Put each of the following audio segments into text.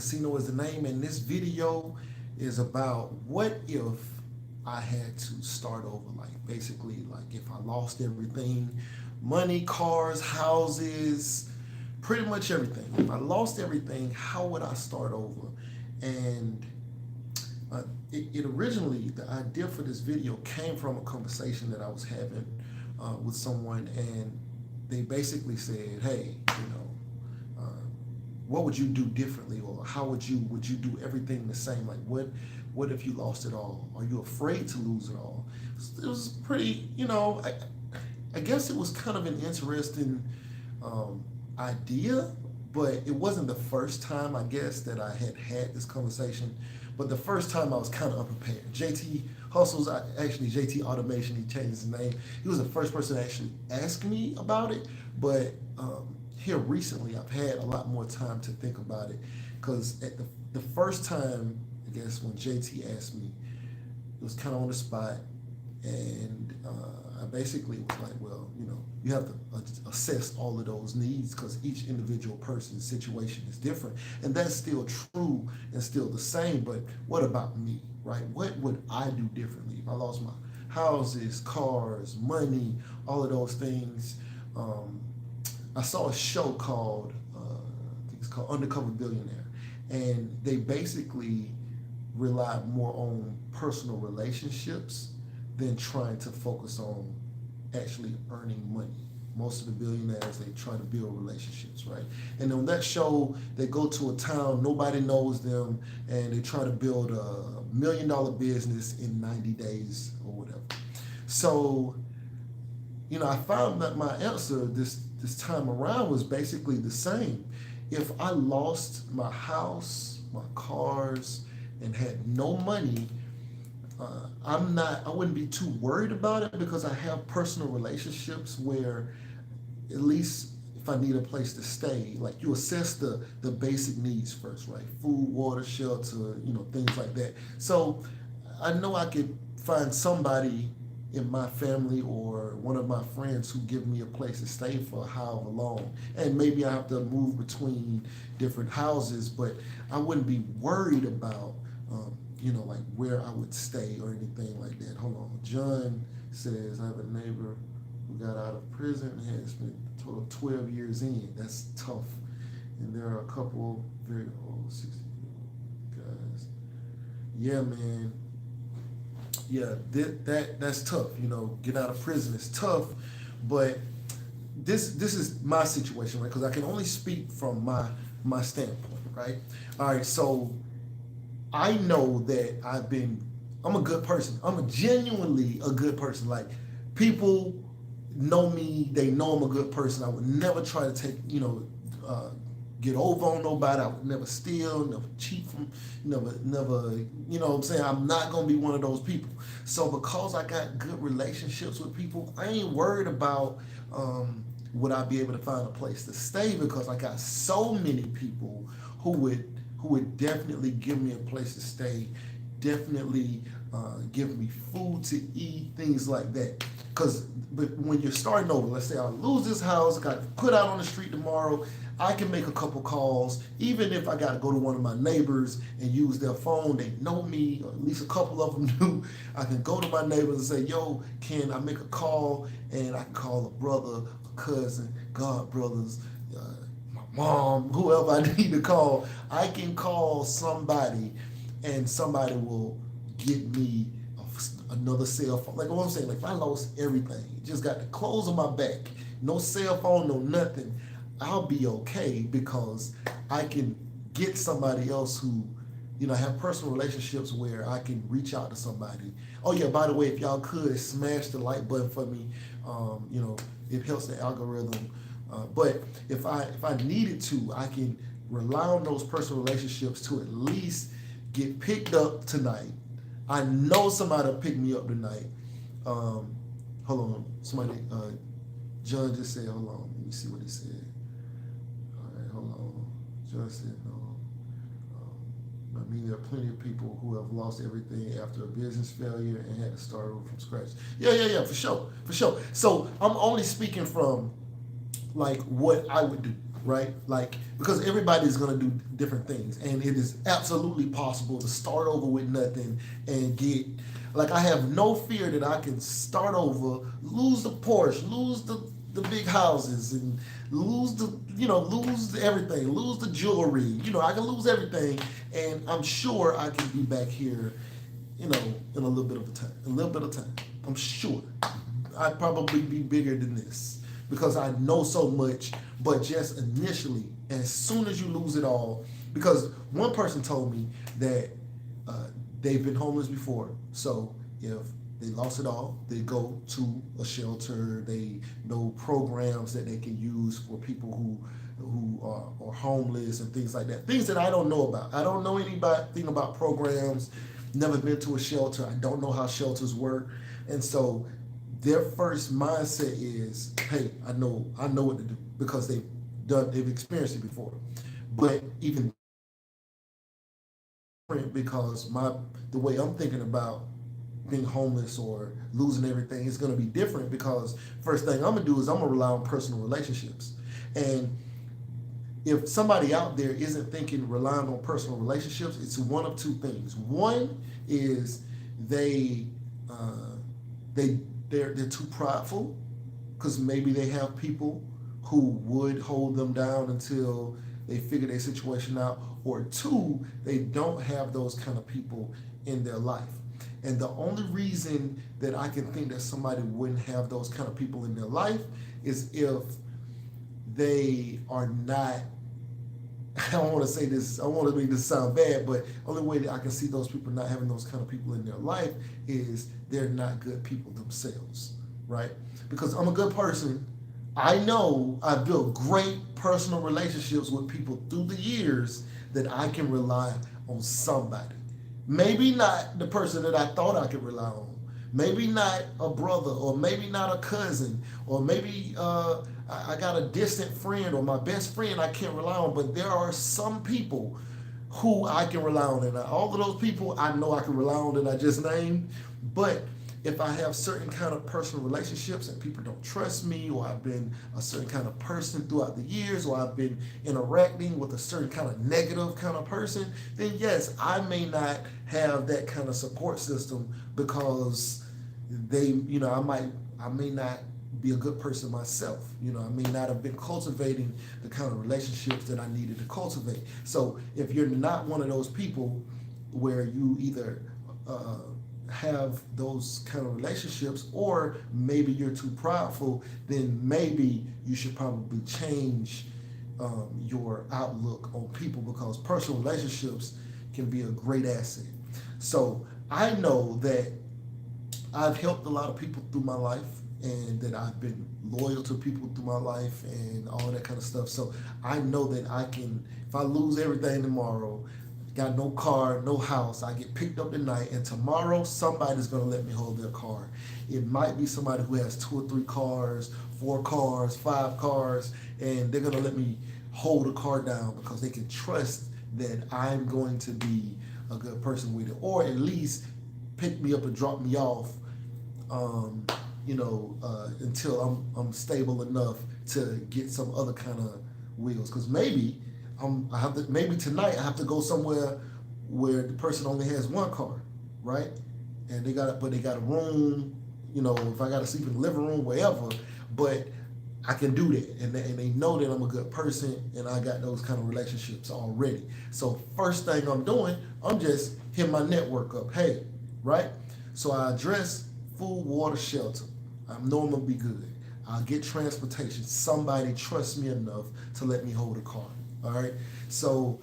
Casino is the name, and this video is about what if I had to start over. Like basically, like if I lost everything, money, cars, houses, pretty much everything. If I lost everything, how would I start over? And it originally, the idea for this video came from a conversation that I was having with someone, and they basically said, "Hey, what would you do differently, or how would you do everything the same? Like, what if you lost it all? Are you afraid to lose it all?" It was pretty, I guess it was kind of an interesting idea, but it wasn't the first time, I guess, that I had this conversation. But the first time I was kind of unprepared. JT Hustles, actually JT Automation, he changed his name. He was the first person to actually ask me about it. But here recently, I've had a lot more time to think about it. Because at the first time, I guess, when JT asked me, it was kind of on the spot. And I basically was like, well, you have to assess all of those needs because each individual person's situation is different. And that's still true and still the same. But what about me, right? What would I do differently if I lost my houses, cars, money, all of those things? I saw a show called, I think it's called Undercover Billionaire. And they basically rely more on personal relationships than trying to focus on actually earning money. Most of the billionaires, they try to build relationships, right? And on that show, they go to a town, nobody knows them, and they try to build a $1 million business in 90 days or whatever. So, I found that my answer this time around was basically the same. If I lost my house, my cars, and had no money, I wouldn't be too worried about it because I have personal relationships where at least if I need a place to stay, like you assess the basic needs first, right? Food, water, shelter, things like that. So I know I could find somebody in my family or one of my friends who give me a place to stay for however long. And maybe I have to move between different houses, but I wouldn't be worried about like where I would stay or anything like that. Hold on. John says, I have a neighbor who got out of prison and has spent a total of 12 years in. That's tough. And there are a couple very old 60-year-old guys. Yeah, man. Yeah, that's tough. Get out of prison is tough. But this is my situation, right? Because I can only speak from my standpoint, right? All right, so I know that I'm a good person. I'm genuinely a good person. Like, people know me, they know I'm a good person. I would never try to get over on nobody. I would never steal, never cheat from, never, what I'm saying? I'm not going to be one of those people. So because I got good relationships with people, I ain't worried about would I be able to find a place to stay because I got so many people who would definitely give me a place to stay, definitely give me food to eat, things like that. But when you're starting over, let's say I lose this house, got put out on the street tomorrow, I can make a couple calls, even if I got to go to one of my neighbors and use their phone. They know me, or at least a couple of them do. I can go to my neighbors and say, yo, can I make a call? And I can call a brother, a cousin, god brothers, my mom, whoever I need to call. I can call somebody and somebody will get me another cell phone. Like what I'm saying, like if I lost everything, just got the clothes on my back, no cell phone, no nothing, I'll be okay because I can get somebody else who, have personal relationships where I can reach out to somebody. Oh yeah, by the way, if y'all could smash the like button for me, it helps the algorithm. But if I needed to, I can rely on those personal relationships to at least get picked up tonight. I know somebody will pick me up tonight. Hold on, somebody, John just said, hold on, let me see what he said. All right, hold on. John said no. I mean, there are plenty of people who have lost everything after a business failure and had to start over from scratch. Yeah, for sure. So I'm only speaking from like what I would do. right? Like, because everybody's going to do different things, and it is absolutely possible to start over with nothing and get, like, I have no fear that I can start over, lose the Porsche, lose the big houses, and lose lose everything, lose the jewelry. I can lose everything, and I'm sure I can be back here, in a little bit of time. A little bit of time. I'm sure. I'd probably be bigger than this because I know so much. But just initially, as soon as you lose it all, because one person told me that they've been homeless before, so if they lost it all, they go to a shelter. They know programs that they can use for people who are homeless and things like that. Things that I don't know about. I don't know anything about programs. Never been to a shelter. I don't know how shelters work, and so their first mindset is, "Hey, I know what to do," because they've experienced it before. But even different because the way I'm thinking about being homeless or losing everything is going to be different because first thing I'm gonna do is I'm gonna rely on personal relationships. And if somebody out there isn't thinking relying on personal relationships, it's one of two things. One is they uh, they're too prideful because maybe they have people who would hold them down until they figure their situation out, or two, they don't have those kind of people in their life. And the only reason that I can think that somebody wouldn't have those kind of people in their life is if they are not, I don't want to say this, I want to make this sound bad, but only way that I can see those people not having those kind of people in their life is they're not good people themselves, right? Because I'm a good person. I know I've built great personal relationships with people through the years that I can rely on somebody. Maybe not the person that I thought I could rely on. Maybe not a brother, or maybe not a cousin, or maybe I got a distant friend or my best friend I can't rely on. But there are some people who I can rely on, and all of those people I know I can rely on that I just named. But if I have certain kind of personal relationships and people don't trust me, or I've been a certain kind of person throughout the years, or I've been interacting with a certain kind of negative kind of person, then yes, I may not have that kind of support system because I may not be a good person myself. I may not have been cultivating the kind of relationships that I needed to cultivate. So if you're not one of those people where you either have those kind of relationships, or maybe you're too prideful, then maybe you should probably change your outlook on people, because personal relationships can be a great asset. So I know that I've helped a lot of people through my life, and that I've been loyal to people through my life and all that kind of stuff. So I know that I can, if I lose everything tomorrow, got no car, no house, I get picked up tonight, and tomorrow somebody's gonna let me hold their car. It might be somebody who has 2 or 3 cars, 4 cars, 5 cars, and they're gonna let me hold a car down because they can trust that I'm going to be a good person with it, or at least pick me up and drop me off, until I'm stable enough to get some other kind of wheels. Because maybe tonight I have to go somewhere where the person only has 1 car, right? And they got a room, if I got to sleep in the living room, wherever, but I can do that, and they know that I'm a good person, and I got those kind of relationships already. So first thing I'm doing, I'm just hitting my network up. Hey, right? So I address food, water, shelter. I know I'm gonna be good. I'll get transportation. Somebody trusts me enough to let me hold a car. All right. So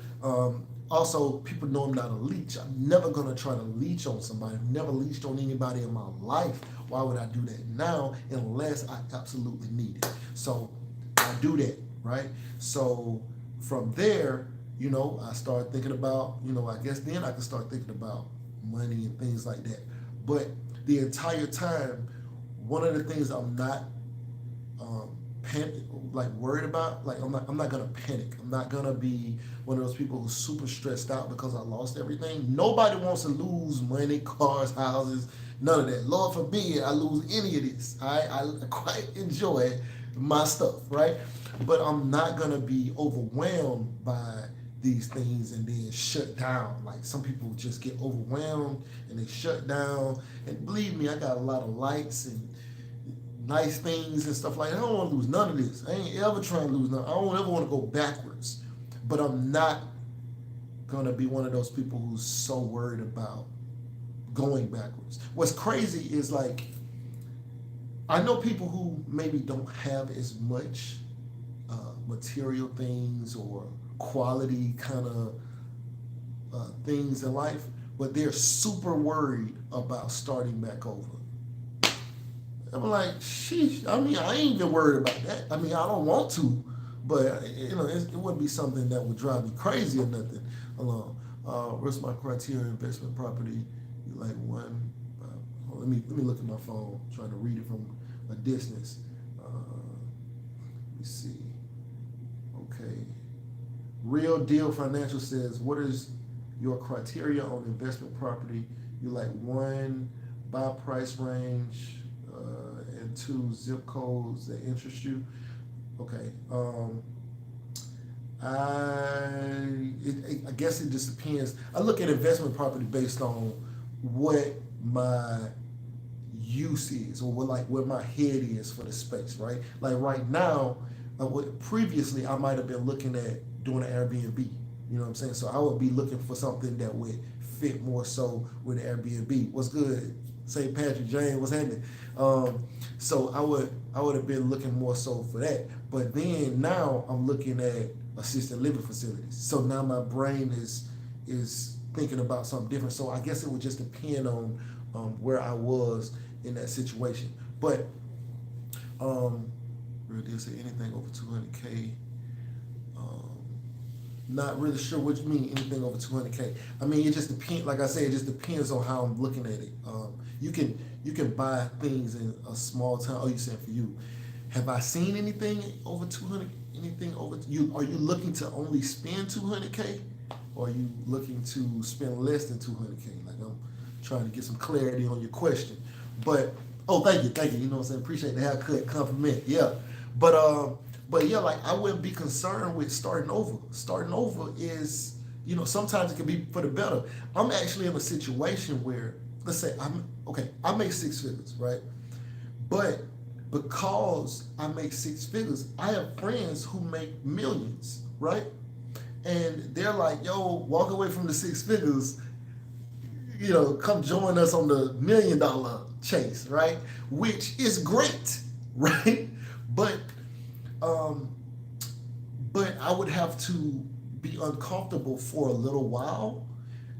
also, people know I'm not a leech. I'm never gonna try to leech on somebody. I've never leeched on anybody in my life. Why would I do that now unless I absolutely need it? So I do that, right? So from there, I start thinking about, I guess then I can start thinking about money and things like that. But the entire time, one of the things I'm not worried about, like I'm not gonna panic. I'm not gonna be one of those people who's super stressed out because I lost everything. Nobody wants to lose money, cars, houses, none of that. Lord forbid I lose any of this. I quite enjoy my stuff, right? But I'm not gonna be overwhelmed by these things and then shut down. Like some people just get overwhelmed and they shut down. And believe me, I got a lot of likes and nice things and stuff like that. I don't want to lose none of this. I ain't ever trying to lose none. I don't ever want to go backwards. But I'm not gonna be one of those people who's so worried about going backwards. What's crazy is like I know people who maybe don't have as much material things or quality kind of things in life, but they're super worried about starting back over. I'm like, sheesh. I mean, I ain't even worried about that. I mean, I don't want to, but it wouldn't be something that would drive me crazy or nothing. Along, what's my criteria? Investment property, you like one. Let me look at my phone. I'm trying to read it from a distance. Let me see. Okay. Real Deal Financial says, what is your criteria on investment property? You like one, buy price range, and two, zip codes that interest you. Okay. I guess it just depends. I look at investment property based on what my use is or what my head is for the space, right? Like right now, previously I might have been looking at doing an Airbnb. You know what I'm saying? So I would be looking for something that would fit more so with an Airbnb. What's good? St. Patrick James, what's happening? So I would have been looking more so for that. But then now I'm looking at assisted living facilities. So now my brain is thinking about something different. So I guess it would just depend on where I was in that situation. But Real Deal say anything over 200K. Not really sure what you mean anything over 200K. I mean, it just depends. Like I said, it just depends on how I'm looking at it. You can buy things in a small town. Oh, you said for you. Have I seen anything over 200? Anything over you? Are you looking to only spend 200K, or are you looking to spend less than 200K? Like I'm trying to get some clarity on your question. But thank you. You know what I'm saying? Appreciate the haircut, compliment. Yeah, but yeah, like I wouldn't be concerned with starting over. Starting over is, sometimes it can be for the better. I'm actually in a situation where, let's say I make six figures, right? But because I make six figures, I have friends who make millions, right? And they're like, yo, walk away from the six figures, come join us on the $1 million chase, right? Which is great, right? But I would have to be uncomfortable for a little while,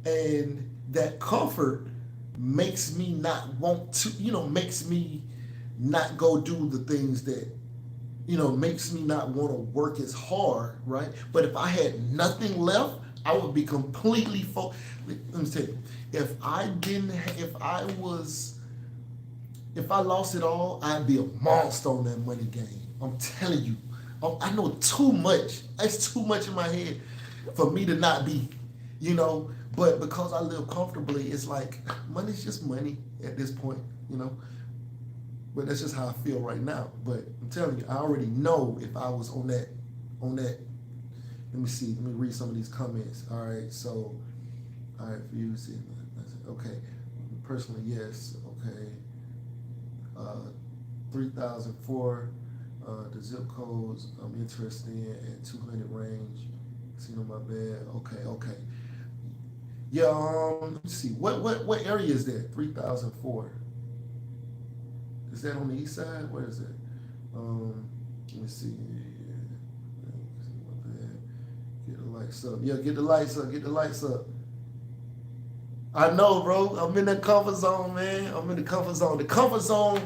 and that comfort makes me not want to, makes me not go do the things that, makes me not want to work as hard, right? But if I had nothing left, I would be completely Let me tell you, if I lost it all, I'd be a monster on that money game. I'm telling you. I know too much. It's too much in my head for me to not be, but because I live comfortably, it's like money's just money at this point, But that's just how I feel right now. But I'm telling you, I already know if I was on that. Let me see. Let me read some of these comments. All right. So, all right, for you, see, okay. Personally, yes. Okay. 3004. The zip codes I'm interested in at 200 range. Casino, my bad. Okay. Yeah. Let me see. What area is that? 3004. Is that on the east side? Where is it? Let me see. Get the lights up. Yeah, get the lights up. Get the lights up. I know, bro. I'm in that comfort zone, man. I'm in the comfort zone. The comfort zone.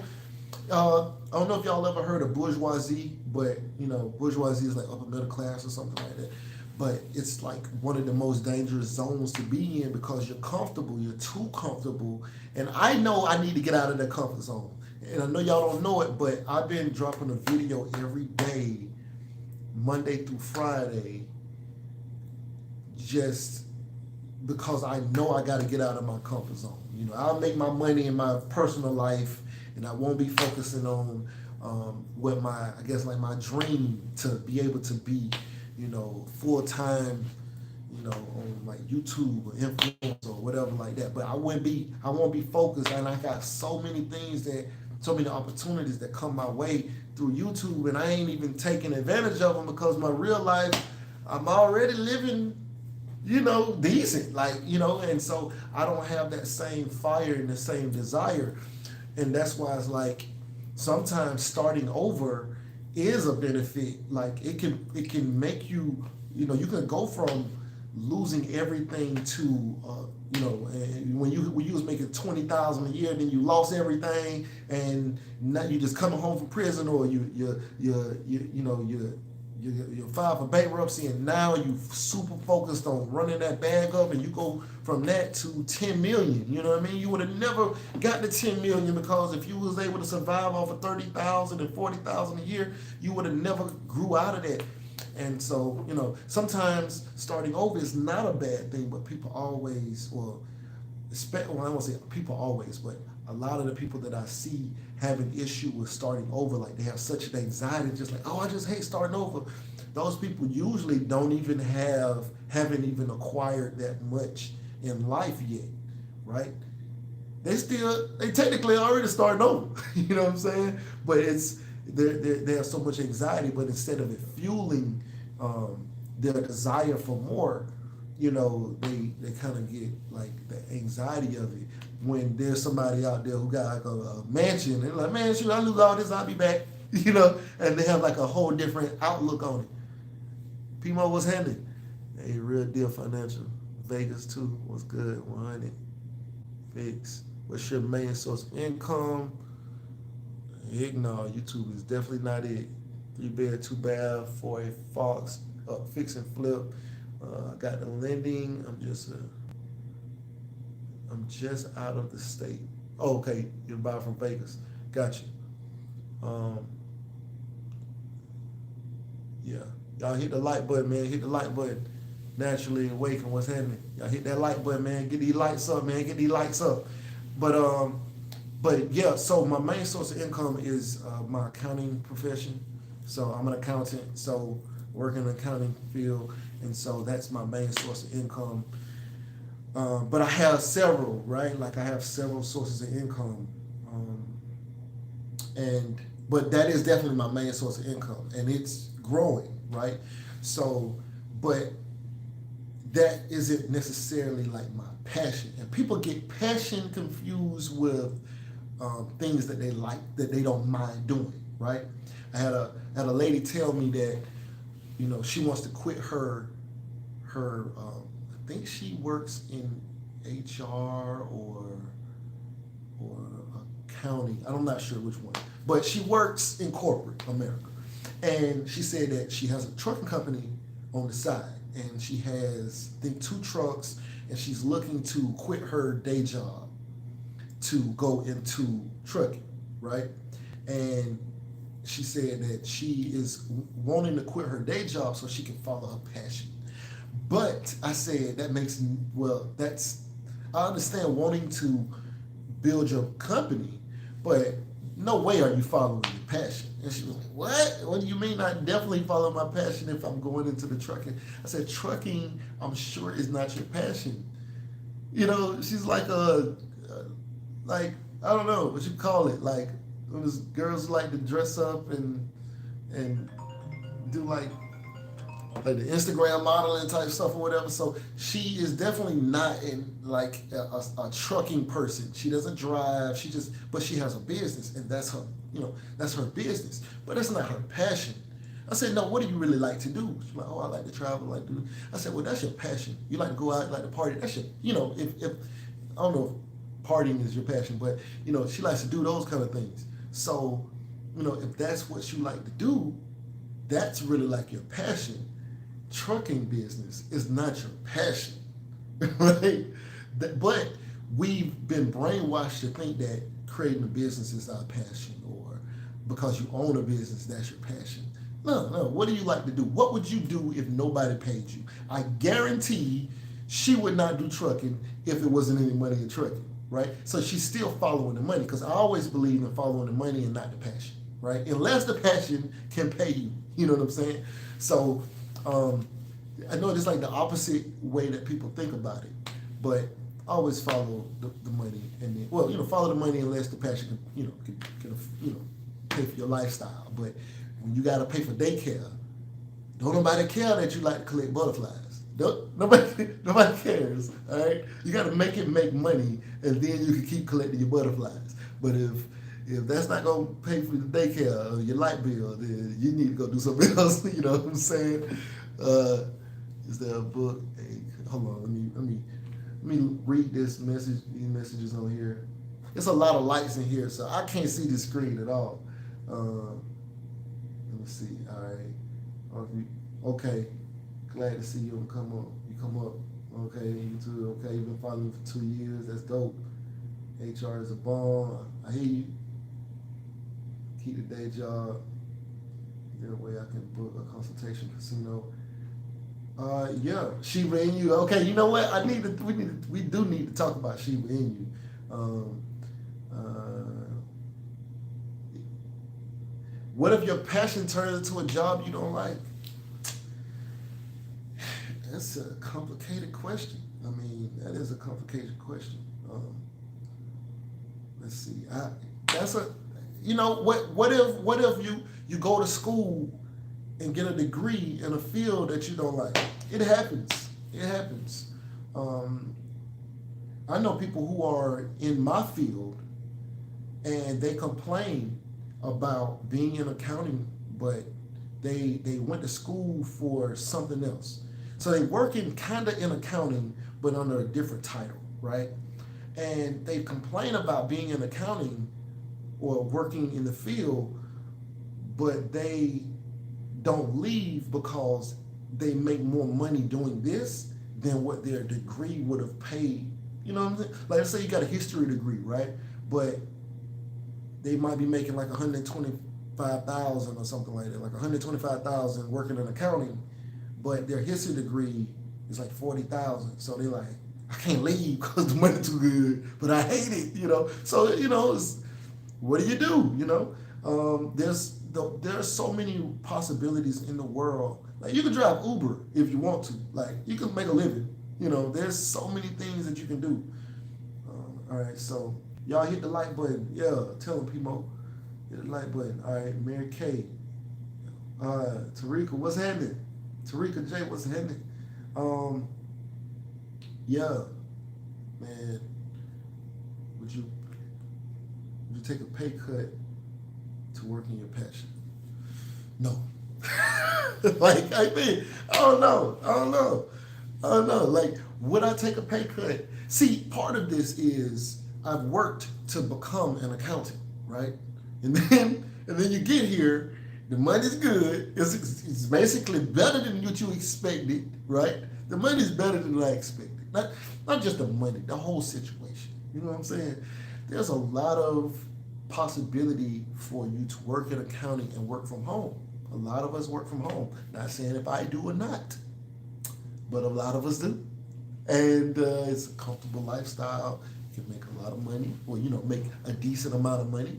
I don't know if y'all ever heard of bourgeoisie, but bourgeoisie is like upper middle class or something like that. But it's like one of the most dangerous zones to be in because you're comfortable. You're too comfortable, and I know I need to get out of that comfort zone. And I know y'all don't know it, but I've been dropping a video every day, Monday through Friday, just because I know I got to get out of my comfort zone. I'll make my money in my personal life, and I won't be focusing on what I guess like my dream to be able to be, full time, on like YouTube or influence or whatever like that. But I won't be focused, and I got so many opportunities that come my way through YouTube, and I ain't even taking advantage of them because my real life, I'm already living, decent, and so I don't have that same fire and the same desire, and that's why it's like sometimes starting over is a benefit. Like it can make you, you can go from losing everything to and when you was making 20,000 a year, then you lost everything, and now you just coming home from prison, or you filed for bankruptcy, and now you super focused on running that bag up, and you go from that to 10 million. You know what I mean? You would have never got to 10 million because if you was able to survive off of 30,000 and 40,000 a year, you would have never grew out of that. And so, sometimes starting over is not a bad thing, but people always, I don't want to say people always, but a lot of the people that I see have an issue with starting over. Like they have such an anxiety, just like, oh, I just hate starting over. Those people usually haven't even acquired that much in life yet, right? They technically already starting over. You know what I'm saying? But they have so much anxiety, but instead of it fueling their desire for more, they kind of get like the anxiety of it when there's somebody out there who got like a mansion, and they're like, man, shoot, I lose all this, I'll be back, and they have like a whole different outlook on it. Pimo, what's handy? Hey, Real Deal Financial, Vegas too, what's good, 100, fix. What's your main source of income? Heck no, YouTube is definitely not it. 3-bed, 2-bath, 4A Fox, fix and flip. I got the lending. I'm just out of the state. Oh, okay, you're buying from Vegas. Got you. Yeah, y'all hit the like button, man. Hit the like button. Naturally awaken. What's happening? Y'all hit that like button, man. Get these lights up, man. Get these lights up. But yeah, so my main source of income is my accounting profession. So I'm an accountant, so work in the accounting field, and so that's my main source of income. But I have several, right? Like I have several sources of income, but that is definitely my main source of income, and it's growing, right? So, but that isn't necessarily like my passion, and people get passion confused with things that they like, that they don't mind doing, right? I had a lady tell me that, she wants to quit her I think she works in HR or accounting. I'm not sure which one, but she works in corporate America, and she said that she has a trucking company on the side, and she has, I think, 2 trucks, and she's looking to quit her day job to go into trucking, right? And she said that she is wanting to quit her day job so she can follow her passion. But I said I understand wanting to build your company, but no way are you following your passion. And she was like, what? What do you mean I definitely follow my passion if I'm going into the trucking? I said, trucking, I'm sure, is not your passion. She's like like, I don't know what you call it, like those girls like to dress up and do like the Instagram modeling type stuff or whatever. So she is definitely not in like a trucking person. She doesn't drive. But she has a business, and that's her business. But that's not her passion. I said, no, what do you really like to do? She's like, oh, I like to travel, I like to do. I said, well, that's your passion. You like to go out, you like to party. That's your, if I don't know if partying is your passion, but she likes to do those kind of things. So, if that's what you like to do, that's really like your passion. Trucking business is not your passion, right? But we've been brainwashed to think that creating a business is our passion, or because you own a business, that's your passion. No. What do you like to do? What would you do if nobody paid you? I guarantee she would not do trucking if it wasn't any money in trucking, right? So she's still following the money, because I always believe in following the money and not the passion, right? Unless the passion can pay you. You know what I'm saying? So I know it's like the opposite way that people think about it, but always follow the money, and then, well, follow the money unless the passion can, pay for your lifestyle. But when you got to pay for daycare, don't nobody care that you like to collect butterflies. Nobody cares. All right, you got to make it make money, and then you can keep collecting your butterflies. But if that's not gonna pay for the daycare or your light bill, then you need to go do something else. You know what I'm saying? Is there a book? Hey, hold on, let me read this message. These messages on here. It's a lot of lights in here, so I can't see the screen at all. Let me see. All right. Okay. Glad to see you come up. You come up. Okay. You too. Okay. You've been following me for 2 years. That's dope. HR is a bomb. I hear you. Keep the day job. Is there a way I can book a consultation casino? Yeah, Shiba Inu. Okay, you know what? We do need to talk about Shiba Inu. What if your passion turns into a job you don't like? That's a complicated question. I mean, that is a complicated question. Let's see. What if you go to school and get a degree in a field that you don't like? It happens. It happens. I know people who are in my field and they complain about being in accounting, but they went to school for something else. So they working kind of in accounting, but under a different title, right? And they complain about being in accounting or working in the field, but they don't leave because they make more money doing this than what their degree would have paid. You know what I'm saying? Like, let's say you got a history degree, right? But they might be making like $125,000 or something like that, like $125,000 working in accounting, but their history degree is like $40,000. So they're like, I can't leave because the money's too good, but I hate it. So what do you do? There's so many possibilities in the world. Like, you can drive Uber if you want to. Like, you can make a living. There's so many things that you can do. All right, so y'all hit the like button. Yeah, tell them, Pimo. Hit the like button. All right, Mary Kay. Tarika, what's happening? Tarika J, what's happening? Yeah, man. Would you take a pay cut to work in your passion? No. I don't know. Like, would I take a pay cut? See, part of this is I've worked to become an accountant, right? And then you get here, the money's good. It's basically better than what you expected, right? The money's better than I expected. Not just the money, the whole situation. You know what I'm saying? There's a lot of possibility for you to work in accounting and work from home. A lot of us work from home. Not saying if I do or not, but a lot of us do. And it's a comfortable lifestyle. You can make a lot of money, or make a decent amount of money.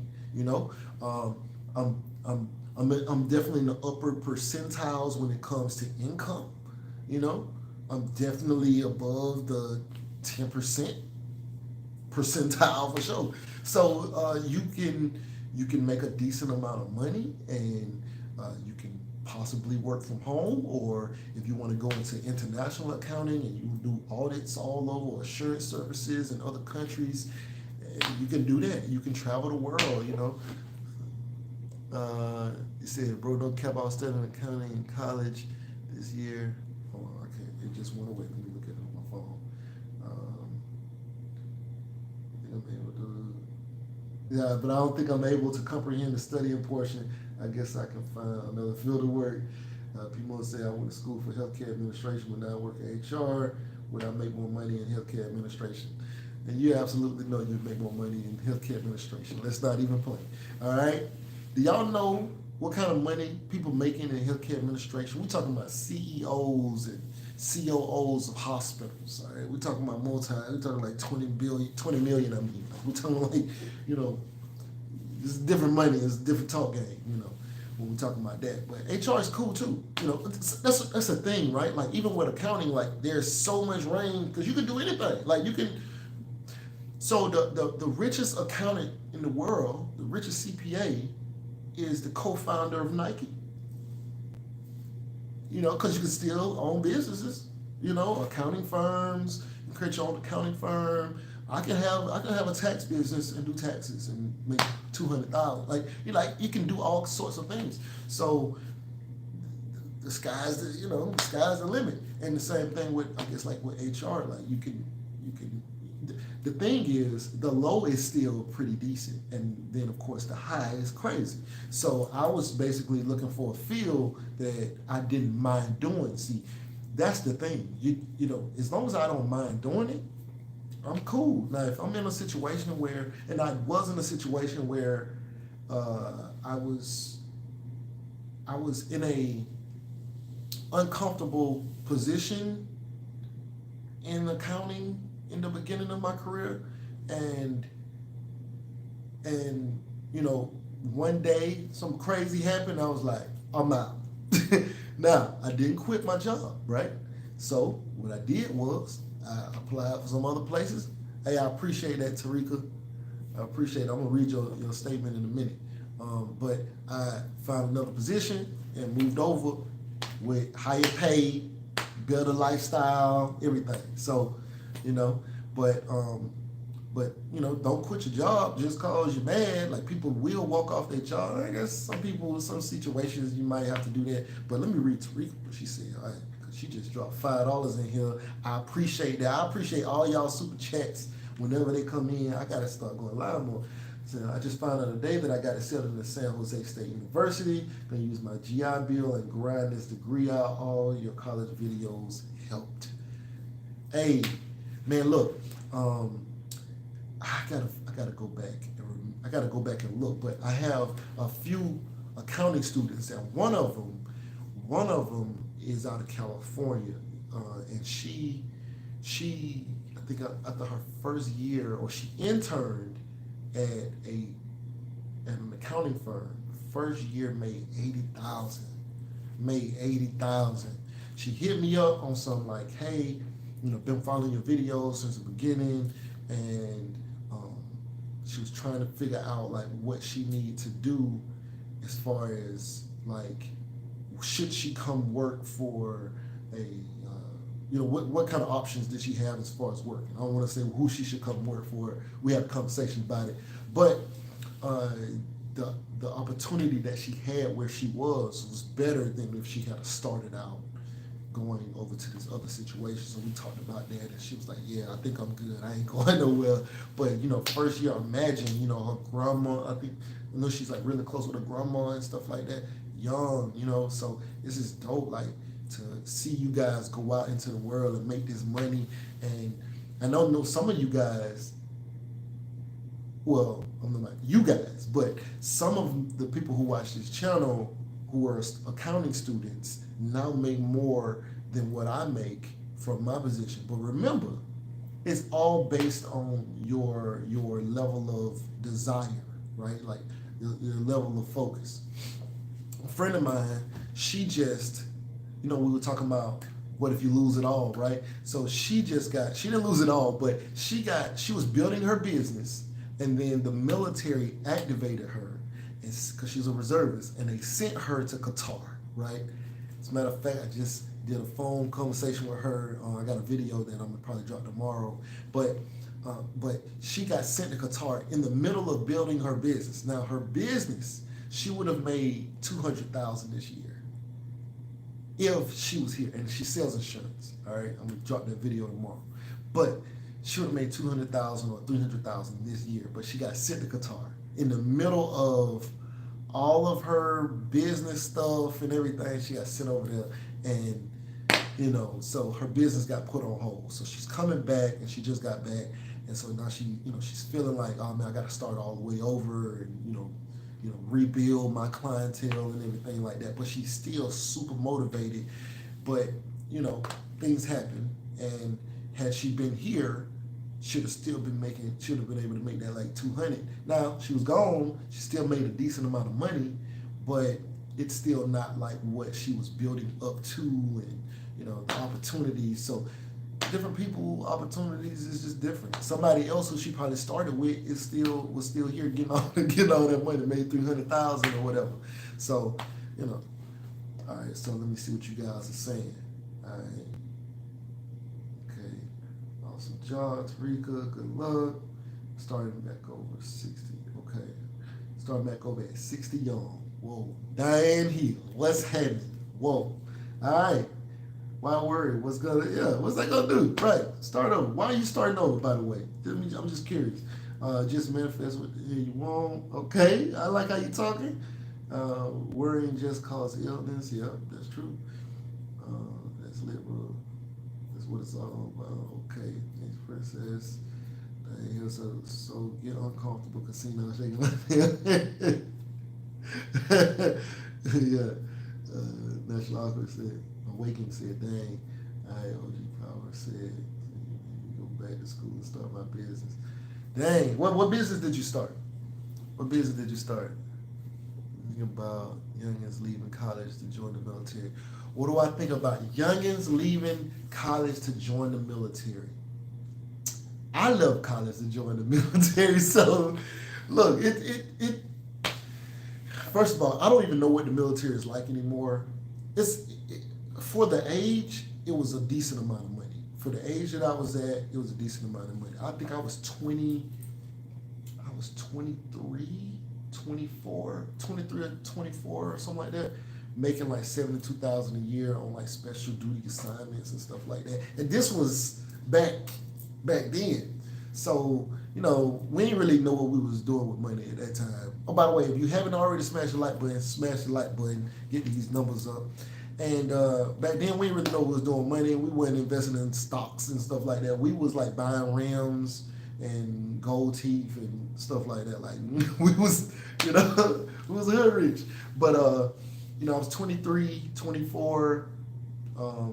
I'm definitely in the upper percentiles when it comes to income. I'm definitely above the 10% percentile for sure. So you can make a decent amount of money, and you can possibly work from home, or if you want to go into international accounting and you do audits all over, assurance services in other countries, you can do that. You can travel the world. You said, bro, no cap, I was studying accounting in college this year. Hold on, I can't. It just went away. Let me look at it on my phone. I think I'm able to. Yeah, but I don't think I'm able to comprehend the studying portion. I guess I can find another field of work. People say I went to school for healthcare administration, but now I work at HR. Would I make more money in healthcare administration? And you absolutely know you'd make more money in healthcare administration. Let's not even play. All right? Do y'all know what kind of money people making in healthcare administration? We're talking about CEOs and COOs of hospitals. All right? We're talking about we're talking like 20 million, I mean. We're talking like, it's different money, it's a different talk game, when we're talking about that. But HR is cool too. That's a thing, right? Like even with accounting, like there's so much range because you can do anything. Like you can. So the richest accountant in the world, the richest CPA, is the co-founder of Nike. Because you can still own businesses. Accounting firms. You create your own accounting firm. I can have a tax business and do taxes and make 200,000. You can do all sorts of things. So the sky's the limit. And the same thing with I guess like with HR. Like you can. The thing is, the low is still pretty decent, and then of course the high is crazy. So I was basically looking for a field that I didn't mind doing. See, that's the thing. As long as I don't mind doing it, I'm cool. Now, if I'm in a situation where, and I was in a situation where I was in a uncomfortable position in accounting in the beginning of my career, and one day some crazy happened. I was like, I'm out. Now, I didn't quit my job, right? So what I did was I applied for some other places. Hey, I appreciate that, Tarika. I appreciate it. I'm gonna read your statement in a minute. But I found another position and moved over with higher pay, better lifestyle, everything. So, but don't quit your job just cause you're mad. Like people will walk off their job. I guess some people, some situations you might have to do that. But let me read Tarika what she said. All right, she just dropped $5 in here. I appreciate that. I appreciate all y'all super chats whenever they come in. I gotta start going live more. So I just found out today that I got accepted to San Jose State University. Gonna use my GI Bill and grind this degree out. All your college videos helped. Hey, man, look. I gotta go back. I gotta go back and look. But I have a few accounting students, and one of them is out of California, and she I think after her first year, or she interned at an accounting firm. First year made 80,000. She hit me up on some like, hey, been following your videos since the beginning, and she was trying to figure out like what she needed to do as far as like, should she come work for a what kind of options did she have as far as working? I don't want to say who she should come work for. We had a conversation about it, but the opportunity that she had where she was better than if she had started out going over to this other situation. So we talked about that, and she was like, yeah, I think I'm good. I ain't going nowhere. But, first year, imagine, her grandma, I know she's like really close with her grandma and stuff like that, young, so this is dope, like to see you guys go out into the world and make this money. And I know some of you guys, well, I'm not like you guys, but some of the people who watch this channel who are accounting students now make more than what I make from my position. But remember, it's all based on your level of desire, right? Like your level of focus. A friend of mine, she just, we were talking about what if you lose it all, right? So she didn't lose it all, but she was building her business, and then the military activated her because she's a reservist, and they sent her to Qatar, right? As a matter of fact, I just did a phone conversation with her. I got a video that I'm gonna probably drop tomorrow. But she got sent to Qatar in the middle of building her business. Now her business, she would have made 200,000 this year if she was here, and she sells insurance. All right, I'm gonna drop that video tomorrow. But she would have made 200,000 or 300,000 this year. But she got sent to Qatar in the middle of all of her business stuff and everything. She got sent over there, and so her business got put on hold. So she's coming back, and she just got back, and so now she's feeling like, oh man, I got to start all the way over, and rebuild my clientele and everything like that. But she's still super motivated. But things happen, and had she been here, should have been able to make that like 200. Now she was gone, she still made a decent amount of money, but it's still not like what she was building up to, and the opportunities. So different people opportunities is just different. Somebody else who she probably started with was still here getting all that money, made 300,000 or whatever. So, all right. So let me see what you guys are saying. All right. Okay. Awesome job, Rika. Good luck. Starting back over 60. Okay. Starting back over at 60 young. Whoa. Diane Hill. What's happening? Whoa. All right. Why worry? What's that gonna do? Right. Start over. Why are you starting over, by the way? I'm just curious. Just manifest what you want. Okay. I like how you talking. Worrying just causes illness. Yep, that's true. That's liberal. That's what it's all about. Okay. Next princess. So get uncomfortable casino shaking my head. Yeah. National Awkward said, Awakening said, dang. Alright, OG Power said, go back to school and start my business. Dang, what business did you start? What business did you start? Think about youngins leaving college to join the military. What do I think about youngins leaving college to join the military? I love college to join the military. So, look, it first of all, I don't even know what the military is like anymore. For the age, it was a decent amount of money. For the age that I was at, it was a decent amount of money. I think I was 23, 24, 23 or 24 or something like that, making like 72,000 a year on like special duty assignments and stuff like that. And this was back then. So, we didn't really know what we was doing with money at that time. Oh, by the way, if you haven't already smashed the like button, smash the like button, get these numbers up. And back then, we didn't really know what we was doing with money. We wasn't investing in stocks and stuff like that. We was like buying rims and gold teeth and stuff like that. Like, we was, we was hood rich. But, I was 23, 24, I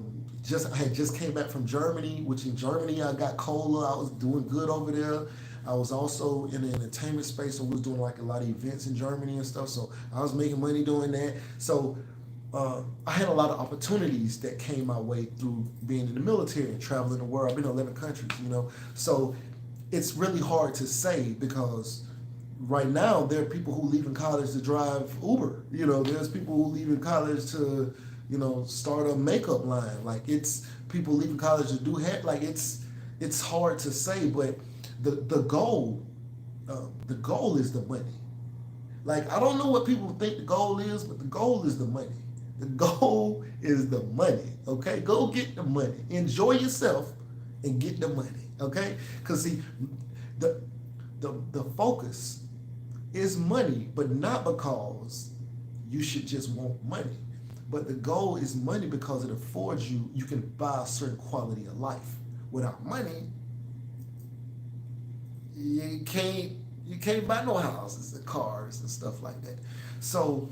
had just came back from Germany, which in Germany I got cola. I was doing good over there. I was also in the entertainment space, so we was doing like a lot of events in Germany and stuff. So I was making money doing that. So I had a lot of opportunities that came my way through being in the military and traveling the world. I've been in 11 countries, So it's really hard to say because right now there are people who leave in college to drive Uber. There's people who leave in college to start a makeup line. Like it's people leaving college to do hair. Like it's hard to say, but the goal is the money. Like I don't know what people think the goal is, but the goal is the money. The goal is the money. Okay, go get the money. Enjoy yourself and get the money. Okay, because see, the focus is money, but not because you should just want money. But the goal is money because it affords you can buy a certain quality of life. Without money, you can't buy no houses and cars and stuff like that. So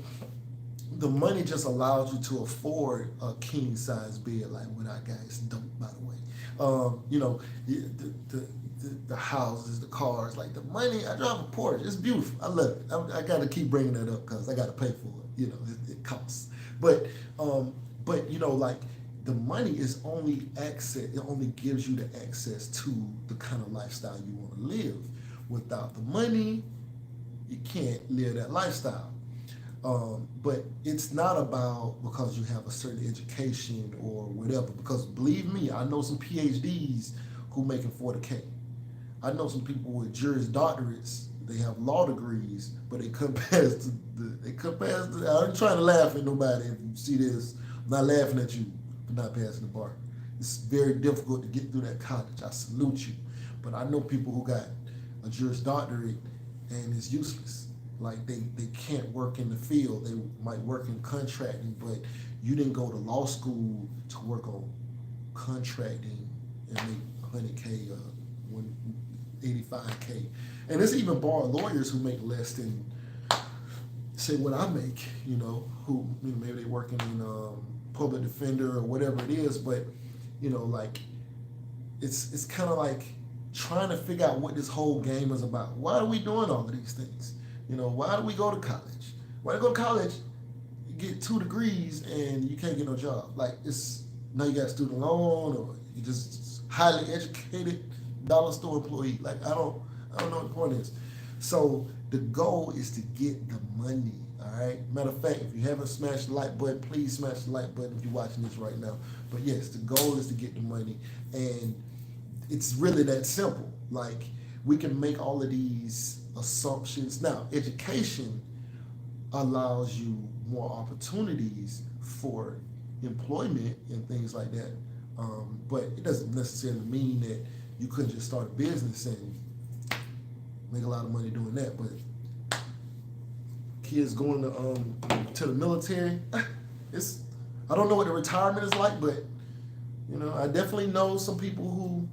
the money just allows you to afford a king size bed like what I got. It's dope, by the way. The houses, the cars, like the money. I drive a Porsche. It's beautiful. I love it. I got to keep bringing that up because I got to pay for it. It costs. But like the money is only access. It only gives you the access to the kind of lifestyle you want to live. Without the money, you can't live that lifestyle. But it's not about because you have a certain education or whatever. Because believe me, I know some PhDs who making 40K. I know some people with Juris Doctorates. They have law degrees, but they come past I'm trying to laugh at nobody. If you see this, I'm not laughing at you for not passing the bar. It's very difficult to get through that college. I salute you. But I know people who got a Juris Doctorate and it's useless. Like they can't work in the field. They might work in contracting, but you didn't go to law school to work on contracting and make 100K or 85K. And there's even bar lawyers who make less than say what I make, who maybe they working in public defender or whatever it is, but like it's kind of like trying to figure out what this whole game is about. Why are we doing all of these things? Why do we go to college? Why do you go to college, you get 2 degrees, and you can't get no job? Like, it's now you got a student loan, or you just highly educated dollar store employee. Like, I don't know what the point is. So the goal is to get the money. All right. Matter of fact, if you haven't smashed the like button, please smash the like button if you're watching this right now. But yes, the goal is to get the money, and it's really that simple. Like, we can make all of these assumptions. Now, education allows you more opportunities for employment and things like that. But it doesn't necessarily mean that you couldn't just start a business and make a lot of money doing that. But kids going to the military, I don't know what the retirement is like, but I definitely know some people who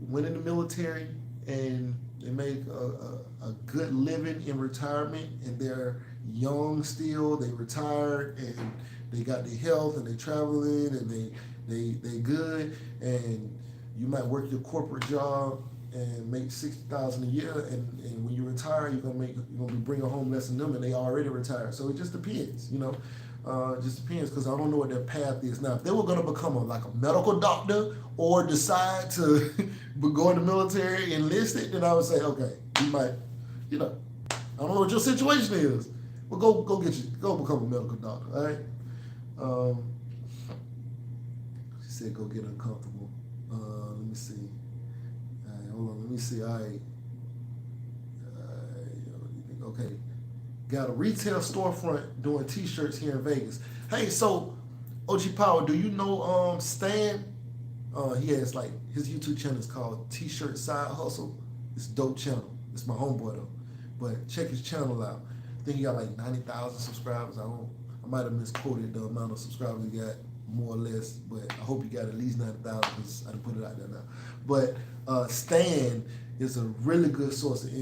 went in the military and they make a good living in retirement, and they're young still. They retired and they got their health, and they traveling, and they good. And you might work your corporate job and make $60,000 a year, and when you retire, you're gonna be bringing home less than them, and they already retired. So it just depends, It just depends, because I don't know what their path is. Now, if they were going to become a medical doctor or decide to go in the military, enlist it, then I would say, okay, you might, I don't know what your situation is, but go become a medical doctor, all right? She said go get uncomfortable. Let me see. All right, hold on, let me see. All right. Okay. Got a retail storefront doing t-shirts here in Vegas. Hey, so OG Power, do you know Stan? He has his YouTube channel is called T-Shirt Side Hustle. It's a dope channel. It's my homeboy though. But check his channel out. I think he got 90,000 subscribers. I might have misquoted the amount of subscribers he got, more or less, but I hope he got at least 90,000 because I didn't put it out there now. But Stan is a really good source of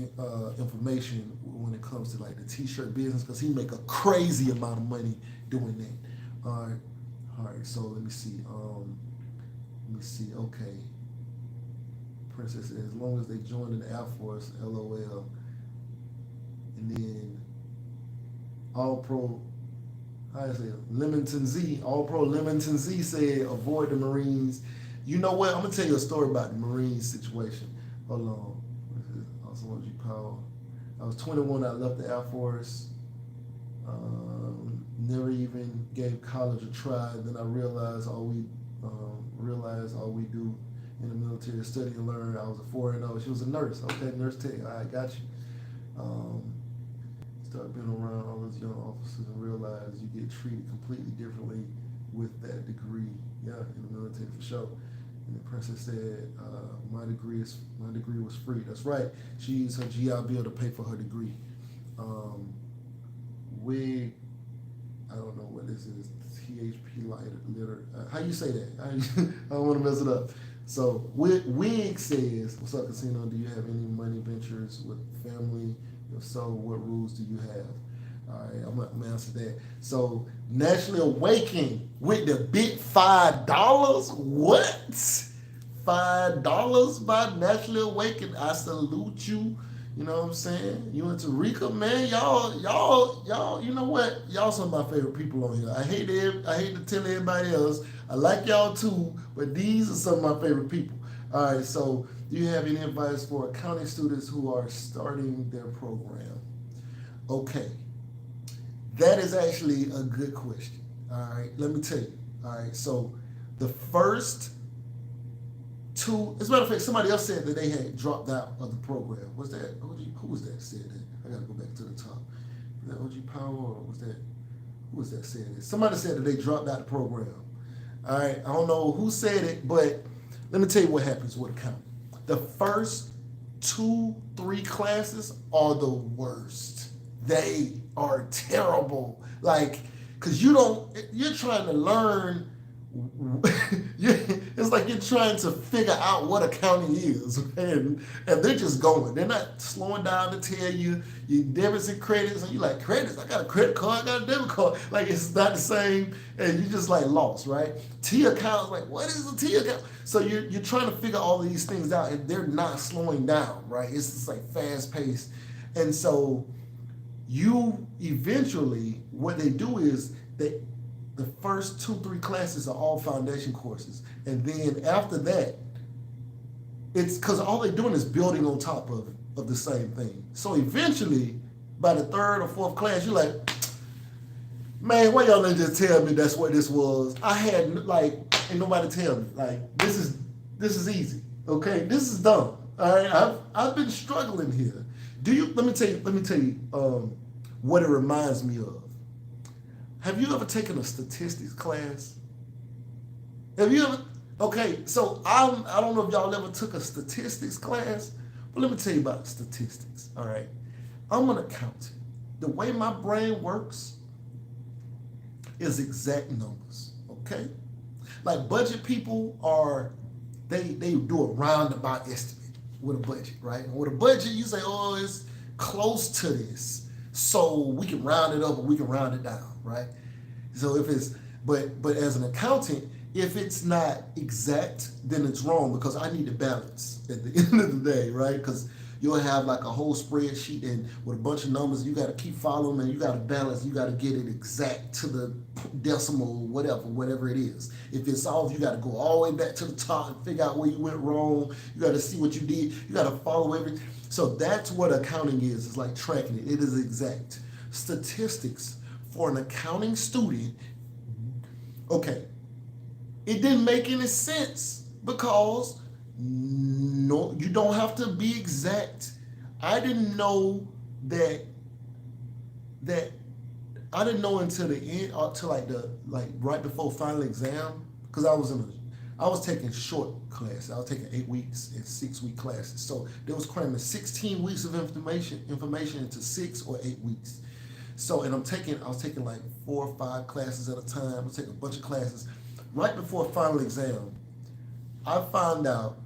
information when it comes to the t-shirt business, because he make a crazy amount of money doing that. All right. So let me see. Okay. Princess says, as long as they join in the Air Force, LOL. And then All Pro, how I say it? Leamington Z, All Pro Leamington Z said, avoid the Marines. You know what? I'm gonna tell you a story about the Marines situation. Hold on. Also, OG Power. I was 21. I left the Air Force. Never even gave college a try. Then I realized all we do in the military is study and learn. I was a 4-0. She was a nurse. Okay, nurse tech. I got you. Start being around all those young officers and realize you get treated completely differently with that degree. Yeah, in the military for sure. And the princess said, my degree was free. That's right. She used her GI Bill to pay for her degree. I don't know what this is. THP litter. How you say that? I don't want to mess it up. So Wig says, what's up, Casino? Do you have any money ventures with family? If so, what rules do you have? All right, I'm gonna answer that. So Nationally Awakened with the big $5. What? $5 by Nationally Awakened. I salute you. You know what I'm saying? You and Tarika, man, y'all. You know what? Y'all some of my favorite people on here. I hate to tell everybody else. I like y'all too, but these are some of my favorite people. All right. So, do you have any advice for accounting students who are starting their program? Okay, that is actually a good question. All right. Let me tell you. All right. So, the first two, as a matter of fact, somebody else said that they had dropped out of the program. Was that who was that said that? I gotta go back to the top. Was that OG Power, or who was that said it? Somebody said that they dropped out of the program. All right, I don't know who said it, but let me tell you what happens with accounting. The first 2-3 classes are the worst. They are terrible. Cause you're trying to learn It's like you're trying to figure out what accounting is, and they're just going. They're not slowing down to tell you your debits and credits, and you're like, credits? I got a credit card, I got a debit card. Like, it's not the same, and you just like lost, right? T account, like, what is a T account? So you're trying to figure all of these things out, and they're not slowing down, right? It's just like fast paced, and so you eventually, what they do is they the first 2-3 classes are all foundation courses, and then after that, it's because all they're doing is building on top of the same thing. So eventually, by the 3rd or 4th class, you're like, man, why y'all didn't just tell me that's what this was? I had like, ain't nobody tell me. Like, this is easy. Okay, this is dumb. All right, I've been struggling here. Let me tell you what it reminds me of. Have you ever taken a statistics class? Have you ever? Okay, so I don't know if y'all ever took a statistics class, but let me tell you about statistics. All right, I'm an accountant. The way my brain works is exact numbers. Okay, like budget people they do a roundabout estimate with a budget, right? And with a budget, you say, oh, it's close to this. So we can round it up or we can round it down, right? So if it's, but as an accountant, if it's not exact, then it's wrong because I need to balance at the end of the day, right? Because you'll have like a whole spreadsheet and with a bunch of numbers, you got to keep following and you got to balance, you got to get it exact to the decimal, whatever it is. If it's off, you got to go all the way back to the top and figure out where you went wrong. You got to see what you did. You got to follow everything. So that's what accounting is. It's like tracking it. It is exact. Statistics for an accounting student, okay, it didn't make any sense because no, you don't have to be exact. I didn't know that I didn't know until the end, until like right before final exam, because I was taking short classes. I was taking 8 weeks and 6-week classes. So there was cramming 16 weeks of information into 6 or 8 weeks. So, and I was taking like 4 or 5 classes at a time. I was taking a bunch of classes. Right before final exam, I found out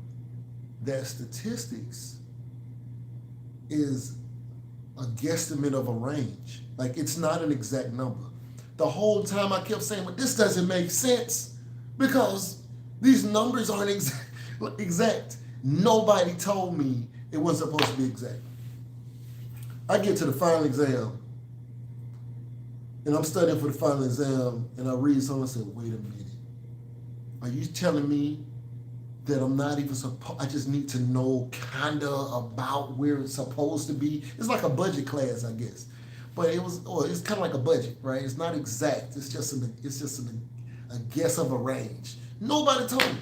that statistics is a guesstimate of a range. Like, it's not an exact number. The whole time I kept saying, but this doesn't make sense because these numbers aren't exact. Nobody told me it wasn't supposed to be exact. I get to the final exam, and I'm studying for the final exam, and I read something and say, wait a minute. Are you telling me that I'm not even supposed, I just need to know kind of about where it's supposed to be? It's like a budget class, I guess. But it's kind of like a budget, right? It's not exact. It's just a guess of a range. Nobody told me.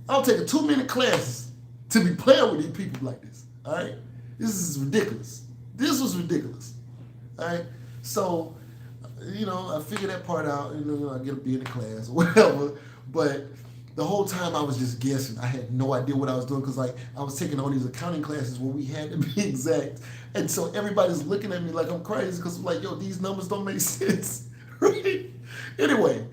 I'll take a 2-minute classes to be playing with these people like this, all right? This is ridiculous. This was ridiculous, all right? So, I figured that part out, I get a B in the class or whatever, but the whole time I was just guessing. I had no idea what I was doing because like I was taking all these accounting classes where we had to be exact. And so everybody's looking at me like I'm crazy because I'm like, yo, these numbers don't make sense, right? Anyway,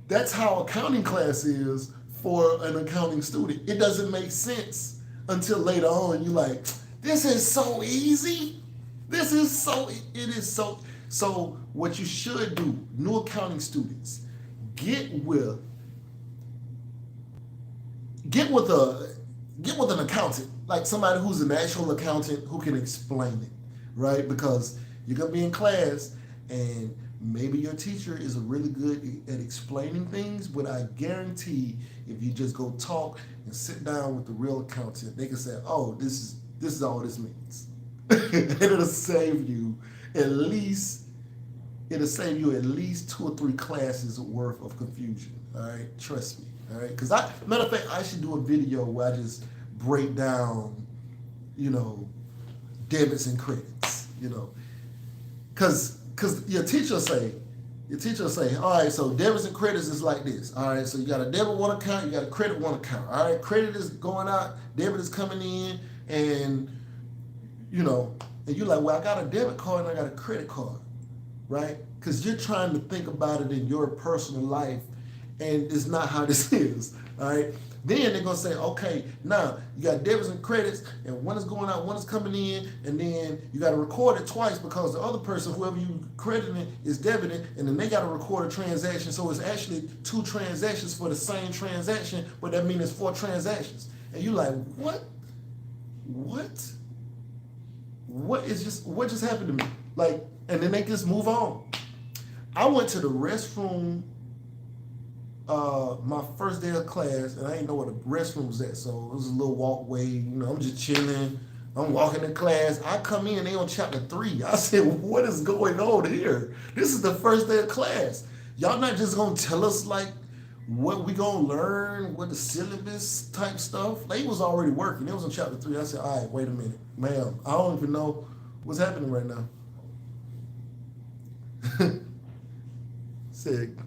that's how accounting class is for an accounting student. It doesn't make sense until later on. You're like, this is so easy. It is so what you should do, new accounting students, get with an accountant, like somebody who's an actual accountant who can explain it, right? Because you're gonna be in class and maybe your teacher is really good at explaining things, but I guarantee if you just go talk and sit down with the real accountant, they can say, oh, this is all this means. And it'll save you at least 2 or 3 classes worth of confusion. All right, trust me. All right, because matter of fact, I should do a video where I just break down, debits and credits. Because your teacher say, all right, so debits and credits is like this. All right, so you got a debit one account, you got a credit one account. All right, credit is going out, debit is coming in, and and you're like, well, I got a debit card and I got a credit card, right? Because you're trying to think about it in your personal life, And it's not how this is. All right. Then they're gonna say, okay, now you got debits and credits, and one is going out, one is coming in, and then you got to record it twice because the other person, whoever you crediting, is debiting, and then they got to record a transaction. So it's actually 2 transactions for the same transaction, but that means it's 4 transactions. And you like, what? What? What just happened to me? Like, and then they just move on. I went to the restroom my first day of class, and I didn't know where the restroom was at, so it was a little walkway. I'm just chilling. I'm walking to class. I come in, they on chapter 3. I said, what is going on here? This is the first day of class. Y'all not just gonna tell us like what we gonna learn, what the syllabus type stuff. They was already working. It was on chapter 3. I said, all right, wait a minute, ma'am. I don't even know what's happening right now. Said,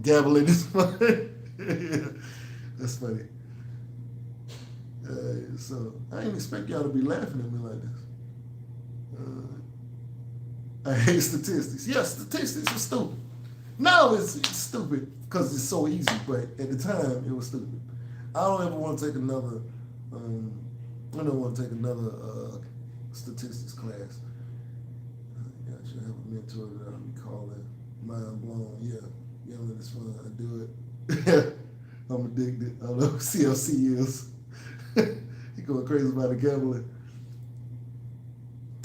gambling is funny. Yeah, that's funny. So I didn't expect y'all to be laughing at me like this. I hate statistics. Yeah, statistics are stupid. Now it's stupid because it's so easy, but at the time it was stupid. I don't ever want to take another. I don't want to take another statistics class. I should have a mentor that I'll be calling mind blown. Yeah. Gambling is fun. I do it. I'm addicted. I don't know who CLC is. He going crazy about the gambling.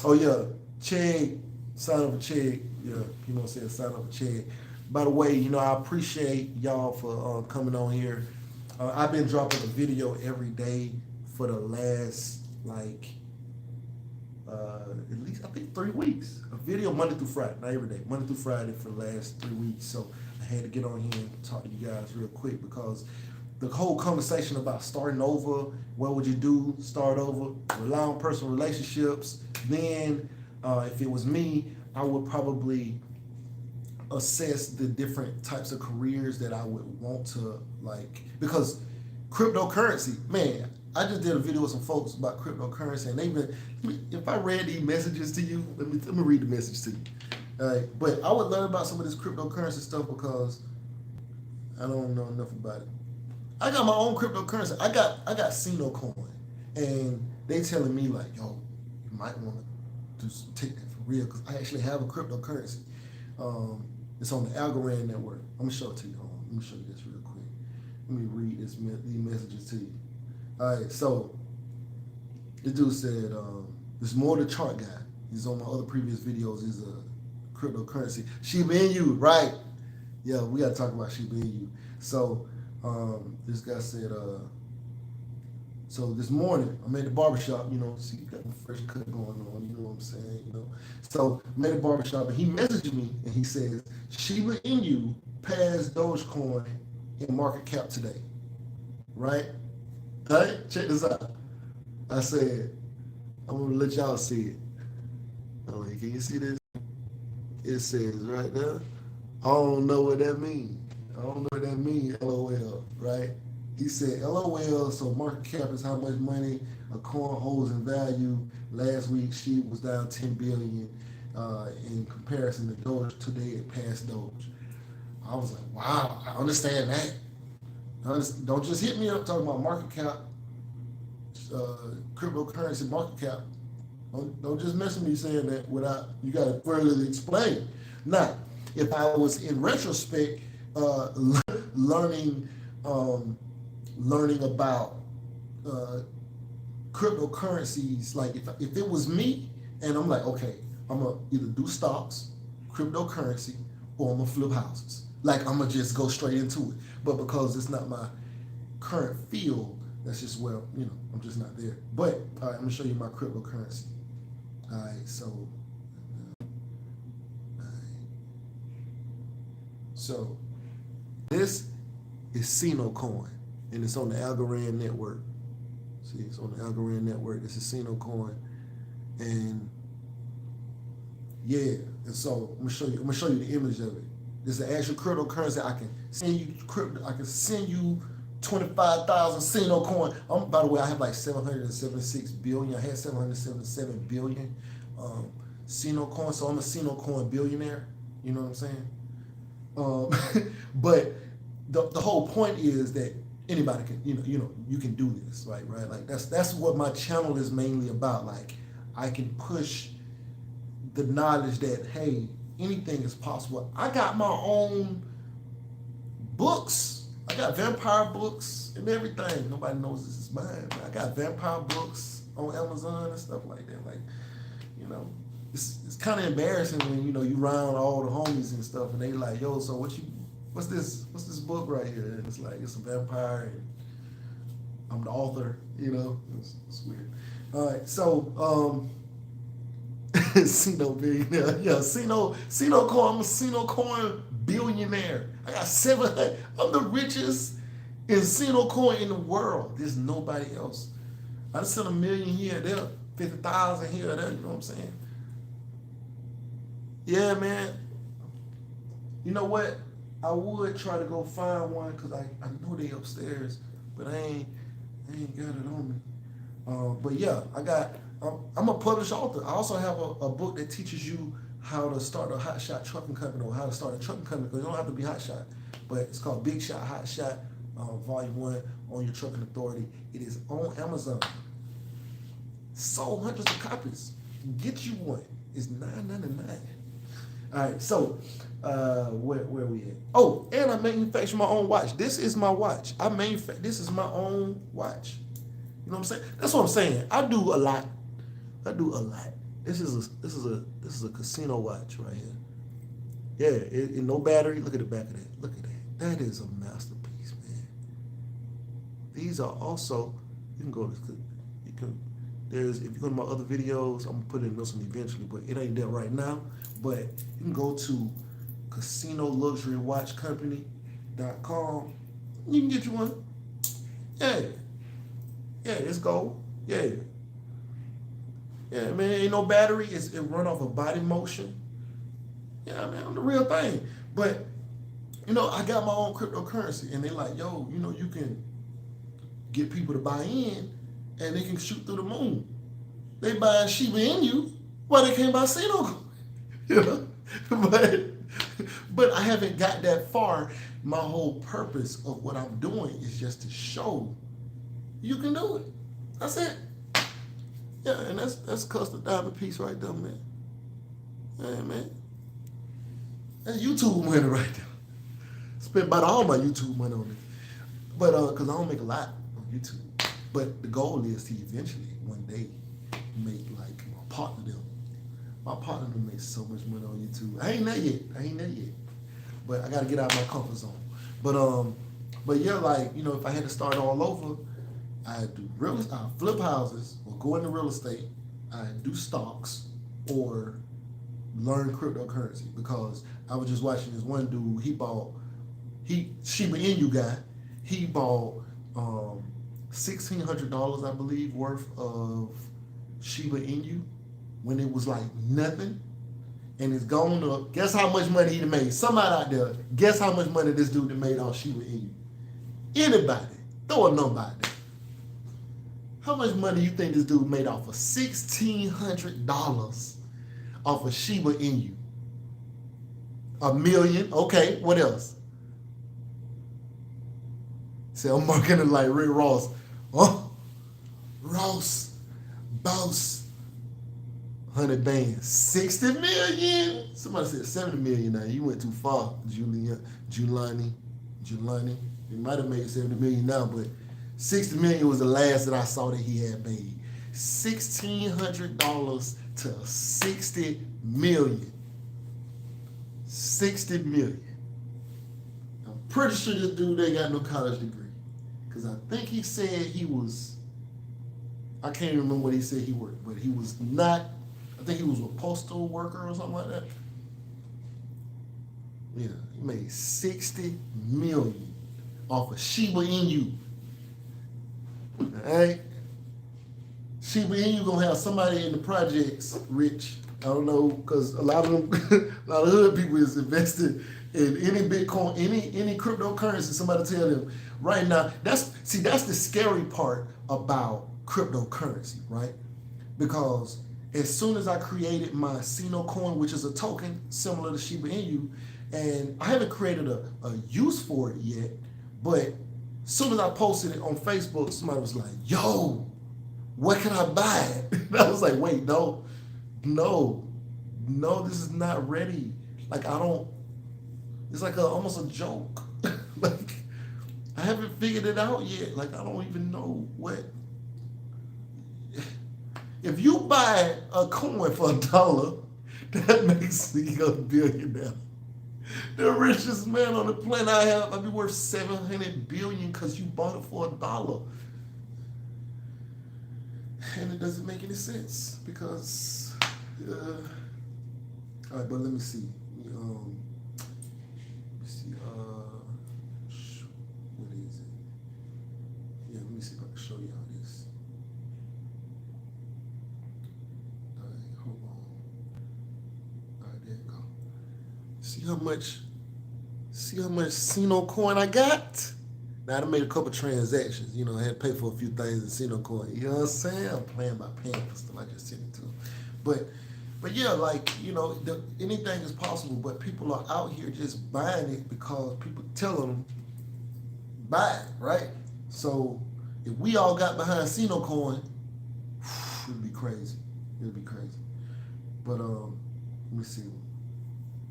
Oh yeah, Chegg, sign up for Chegg. Yeah, you know what I'm saying, sign up for Chegg. By the way, I appreciate y'all for coming on here. I've been dropping a video every day for the last at least I think 3 weeks. A video Monday through Friday, not every day. Monday through Friday for the last 3 weeks. So I had to get on here and talk to you guys real quick because the whole conversation about starting over, what would you do, start over, rely on personal relationships. Then if it was me, I would probably assess the different types of careers that I would want to because cryptocurrency, man, I just did a video with some folks about cryptocurrency, and they've been. If I read these messages to you, let me read the message to you. All right, but I would learn about some of this cryptocurrency stuff because I don't know enough about it. I got my own cryptocurrency. I got Sino coin, and they telling me like, yo, you might want to take that for real because I actually have a cryptocurrency. It's on the Algorand network. I'm gonna show it to you. Hold on. Let me show you this real quick. Let me read these messages to you. All right, so this dude said, this more the chart guy. He's on my other previous videos. He's a cryptocurrency. Shiba Inu, right? Yeah, we got to talk about Shiba Inu. So this guy said, so this morning I'm at the barbershop, see, you got a fresh cut going on, you know what I'm saying, So I'm at the barbershop and he messaged me and he says, Shiba Inu passed Dogecoin in market cap today, right? All right, check this out. I said, I'm gonna let y'all see it. Oh, can you see this? It says right there, I don't know what that means. I don't know what that means, LOL, right? He said, LOL, so market cap is how much money a coin holds in value. Last week, SHIB was down 10 billion. In comparison to Doge, today it passed Doge. I was like, wow, I understand that. Don't just hit me up talking about market cap, cryptocurrency market cap. Don't just mess with me saying that without, you got to further explain. Now, if I was in retrospect learning about cryptocurrencies, like if it was me and I'm like, okay, I'm gonna either do stocks, cryptocurrency, or I'm gonna flip houses. Like I'm gonna just go straight into it. But because it's not my current field, that's just where, I'm just not there. But all right, I'm gonna show you my cryptocurrency. All right, so so this is Sino coin, and it's on the Algorand network. See, it's on the Algorand network. This is Sino coin, and yeah, and so I'm gonna show you the image of it. This is the actual cryptocurrency. I can send you crypto. I can send you 25,000 Sino coin. By the way, I have like 776 billion. I had 777 billion Sino coin. So I'm a Sino coin billionaire. You know what I'm saying? But the whole point is that anybody can, you can do this, right? Like that's what my channel is mainly about. Like I can push the knowledge that, hey, anything is possible. I got my own books. I got vampire books and everything. Nobody knows this is mine. I got vampire books on Amazon and stuff like that. Like, it's kind of embarrassing when you round all the homies and stuff, and they like, yo, so what's this book right here? And it's like, it's a vampire, and I'm the author. It's weird. All right, so Sino billionaire, yeah, Sino coin. I'm a Sino coin billionaire. I got 700. I'm the richest in Sino coin in the world. There's nobody else. I just sent $1 million here, there, 50,000 here, there. You know what I'm saying? Yeah, man. You know what? I would try to go find one because I know they upstairs, but I ain't got it on me. But yeah, I'm a published author. I also have a book that teaches you how to start a hotshot trucking company, or how to start a trucking company, because you don't have to be hotshot. But it's called Big Shot Hotshot, Volume 1 on your trucking authority. It is on Amazon. Sold hundreds of copies. Get you one. It's $9.99. All right, so where we at? Oh, and I manufacture my own watch. This is my watch. This is my own watch. You know what I'm saying? That's what I'm saying. I do a lot. This is a casino watch right here. Yeah, no battery. Look at the back of that. Look at that. That is a masterpiece, man. These are also, you can go to, if you go to my other videos, I'm gonna put in this one eventually, but it ain't there right now. But you can go to CasinoLuxuryWatchCompany.com. You can get you one. Yeah, it's gold. Yeah, man, ain't no battery. It run off of body motion. Yeah, man, I'm the real thing. But, I got my own cryptocurrency, and they like, yo, you can get people to buy in, and they can shoot through the moon. They buy Shiba Inu, why they can't buy Sino? But I haven't got that far. My whole purpose of what I'm doing is just to show you can do it. That's it. Yeah, and that's custom diamond piece right there, man. Yeah, man. That's YouTube money right there. Spent about all my YouTube money on it. But because I don't make a lot on YouTube. But the goal is to eventually one day make like my partner them. My partner them makes so much money on YouTube. I ain't there yet. But I gotta get out of my comfort zone. But yeah, like, if I had to start all over, I'd do I flip houses or go into real estate, I'd do stocks or learn cryptocurrency, because I was just watching this one dude, Shiba Inu guy, he bought $1,600, I believe, worth of Shiba Inu when it was like nothing, and it's gone up. Guess how much money he made? Somebody out there, guess how much money this dude made on Shiba Inu? Anybody, throw a number out there. How much money you think this dude made off of $1,600 off of Shiba Inu? $1 million. Okay, what else? Say, I'm marking it like Rick Ross. Oh, Ross, boss, 100 bands, 60 million. Somebody said 70 million now. You went too far, Giuliani. He might have made 70 million now, but 60 million was the last that I saw that he had made. $1,600 to 60 million. 60 million. I'm pretty sure this dude ain't got no college degree. Because I think he said he was, I can't remember what he said he worked, but he was not, I think he was a postal worker or something like that. Yeah, he made 60 million off of Shiba Inu. Alright? Shiba Inu gonna have somebody in the projects rich. I don't know, because a lot of them, a lot of hood people is invested in any Bitcoin, any cryptocurrency. Somebody tell them right now. That's the scary part about cryptocurrency, right? Because as soon as I created my Sino coin, which is a token similar to Shiba Inu, and I haven't created a use for it yet, But as soon as I posted it on Facebook, somebody was like, yo, where can I buy it? And I was like, wait, no, this is not ready. Like, I don't, it's like almost a joke. Like, I haven't figured it out yet. Like, I don't even know what. If you buy a coin for $1, that makes me a billionaire. The richest man on the planet I'd be worth 700 billion because you bought it for $1. And it doesn't make any sense because, all right, but let me see. What is it? Yeah, let me see if I can show y'all this. All right, hold on. All right, there you go. See how much Sino coin I got? Now, I made a couple transactions. You know, I had to pay for a few things in Sino coin. You know what I'm saying? I'm playing by paying for stuff I just sent it to them. But yeah, like, you know, anything is possible, but people are out here just buying it because people tell them, buy it, right? So if we all got behind Sino coin, it'd be crazy. It'd be crazy. But let me see.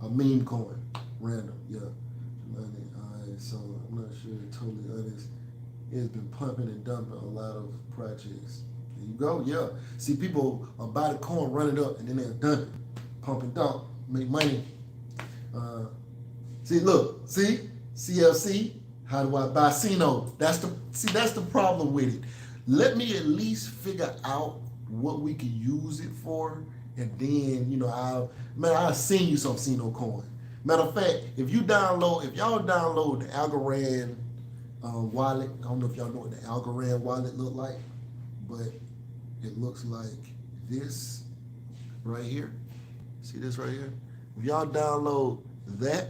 A meme coin, random, yeah. Money. All right, so I'm not sure, totally honest. It's been pumping and dumping a lot of projects. There you go, yeah. See, people buy the coin, run it up, and then they're done. Pump and dump, make money. See, look, see, CLC. How do I buy Sino? That's the problem with it. Let me at least figure out what we can use it for, and then, you know, I'll send you some Sino coin. Matter of fact, if y'all download the Algorand wallet, I don't know if y'all know what the Algorand wallet look like, but it looks like this right here. See this right here? If y'all download that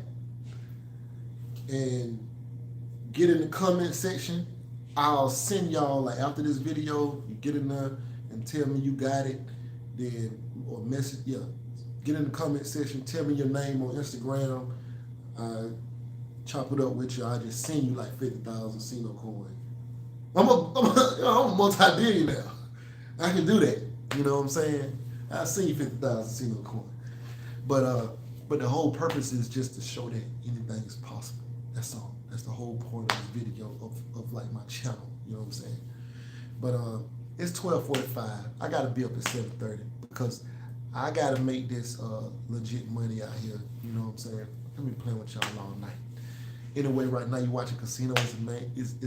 and get in the comment section, I'll send y'all, like, after this video, you get in there and tell me you got it, then, or message, yeah, get in the comment section, tell me your name on Instagram, chop it up with you, I'll just send you like 50,000 Sino coin. I'm a multi-billionaire. I can do that, you know what I'm saying? I'll send you 50,000 Sino coin. But the whole purpose is just to show that anything is possible. That's all. That's the whole point of this video of like my channel, you know what I'm saying? But it's 12:45. I gotta be up at 7:30 because I gotta make this legit money out here. You know what I'm saying? I've been playing with y'all all night. Anyway, right now you're watching Casino is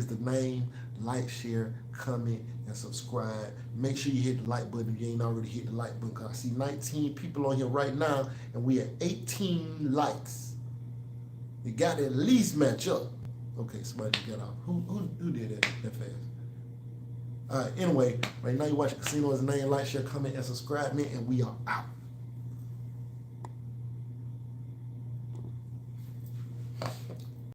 the name. Like, share, comment, and subscribe. Make sure you hit the like button if you ain't already hit the like button, because I see 19 people on here right now and we at 18 likes. You got to at least match up. Okay, somebody got off. Who did that fast? All right, anyway, right now you're watching Casino is the name. Like, share, comment, and subscribe, man, and we are out.